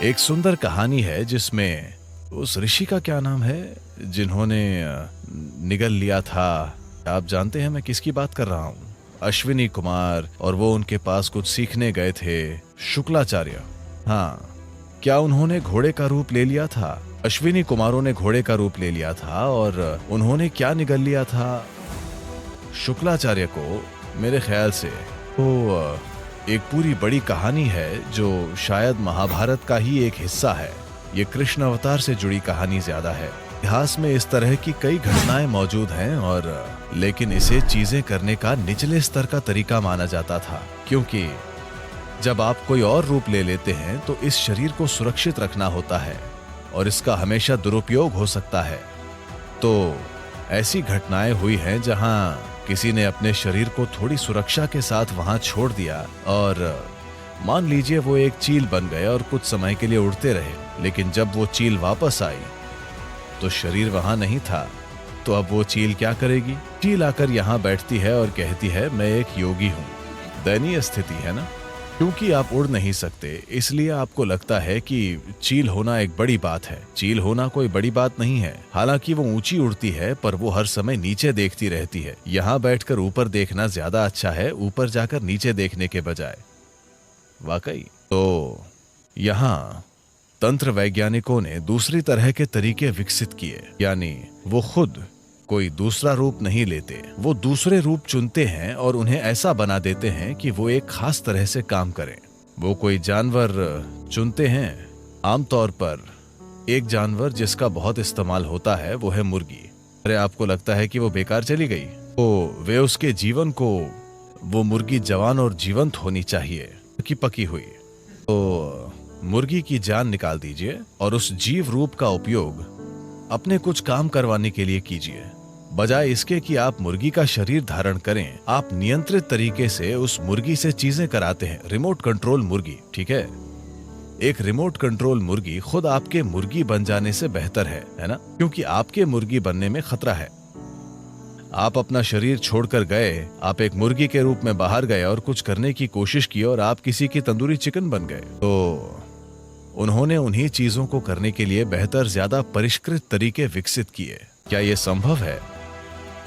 एक सुंदर कहानी है जिसमें उस ऋषि का क्या नाम है जिन्होंने निगल लिया था। आप जानते हैं मैं किसकी बात कर रहा हूँ? अश्विनी कुमार। और वो उनके पास कुछ सीखने गए थे, शुक्लाचार्य। हाँ, क्या उन्होंने घोड़े का रूप ले लिया था? अश्विनी कुमारों ने घोड़े का रूप ले लिया था और उन्होंने क्या निगल लिया था? शुक्लाचार्य को। मेरे ख्याल से वो एक पूरी बड़ी कहानी है जो शायद महाभारत का ही एक हिस्सा है। ये कृष्ण अवतार से जुड़ी कहानी ज्यादा है। इतिहास में इस तरह की कई घटनाएं मौजूद हैं और लेकिन इसे चीजें करने का निचले स्तर का तरीका माना जाता था, क्योंकि जब आप कोई और रूप ले लेते हैं तो इस शरीर को सुरक्षित रखना होता है और इसका हमेशा दुरुपयोग हो सकता है। तो ऐसी घटनाएं हुई हैं जहां किसी ने अपने शरीर को थोड़ी सुरक्षा के साथ वहां छोड़ दिया और मान लीजिए वो एक चील बन गए और कुछ समय के लिए उड़ते रहे, लेकिन जब वो चील वापस आई तो शरीर वहां नहीं था। तो अब वो चील क्या करेगी? चील आकर यहाँ बैठती है और कहती है मैं एक योगी हूँ। दयनीय स्थिति है ना? क्योंकि आप उड़ नहीं सकते इसलिए आपको लगता है कि चील होना एक बड़ी बात है। चील होना कोई बड़ी बात नहीं है। हालांकि वो ऊंची उड़ती है पर वो हर समय नीचे देखती रहती है। यहाँ बैठकर ऊपर देखना ज्यादा अच्छा है ऊपर जाकर नीचे देखने के बजाय। वाकई। तो यहाँ तंत्र वैज्ञानिकों ने दूसरी तरह के तरीके विकसित किए, यानी वो खुद कोई दूसरा रूप नहीं लेते, वो दूसरे रूप चुनते हैं और उन्हें ऐसा बना देते हैं कि वो एक खास तरह से काम करें। वो कोई जानवर चुनते हैं। आमतौर पर एक जानवर जिसका बहुत इस्तेमाल होता है वो है मुर्गी। अरे आपको लगता है कि वो बेकार चली गई? तो वे उसके जीवन को, वो मुर्गी जवान और जीवंत होनी चाहिए कि पकी हुई। तो मुर्गी की जान निकाल दीजिए और उस जीव रूप का उपयोग अपने कुछ काम करवाने के लिए कीजिए। बजाय इसके कि आप मुर्गी का शरीर धारण करें, आप नियंत्रित तरीके से उस मुर्गी से चीजें कराते हैं। रिमोट कंट्रोल मुर्गी, ठीक है? एक रिमोट कंट्रोल मुर्गी खुद आपके मुर्गी बन जाने से बेहतर है ना? क्योंकि आपके मुर्गी बनने में खतरा है। आप अपना शरीर छोड़कर गए, आप एक मुर्गी के रूप में बाहर गए और कुछ करने की कोशिश की और आप किसी की तंदूरी चिकन बन गए। तो उन्होंने उन्हीं चीजों को करने के लिए बेहतर, ज्यादा परिष्कृत तरीके विकसित किए। क्या यह संभव है?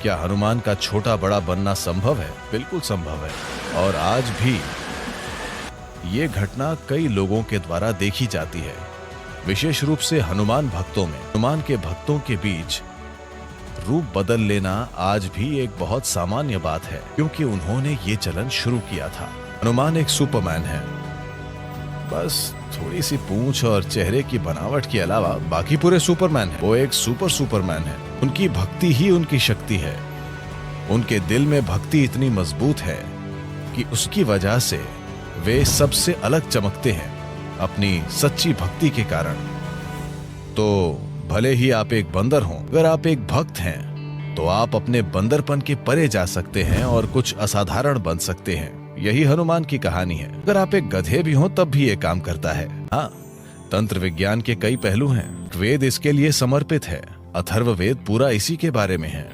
क्या हनुमान का छोटा बड़ा बनना संभव है? बिल्कुल संभव है। और आज भी ये घटना कई लोगों के द्वारा देखी जाती है, विशेष रूप से हनुमान भक्तों में। हनुमान के भक्तों के बीच रूप बदल लेना आज भी एक बहुत सामान्य बात है, क्योंकि उन्होंने ये चलन शुरू किया था। हनुमान एक सुपरमैन है। बस थोड़ी सी पूंछ और चेहरे की बनावट के अलावा बाकी पूरे सुपरमैन है। वो एक सुपरमैन है। उनकी भक्ति ही उनकी शक्ति है। उनके दिल में भक्ति इतनी मजबूत है कि उसकी वजह से वे सबसे अलग चमकते हैं अपनी सच्ची भक्ति के कारण। तो भले ही आप एक बंदर हों, अगर आप एक भक्त हैं तो आप अपने बंदरपन के परे जा सकते हैं और कुछ असाधारण बन सकते हैं। यही हनुमान की कहानी है। अगर आप एक गधे भी हों तब भी ये काम करता है। हाँ, तंत्र विज्ञान के कई पहलू हैं। वेद इसके लिए समर्पित है। अथर्ववेद पूरा इसी के बारे में है।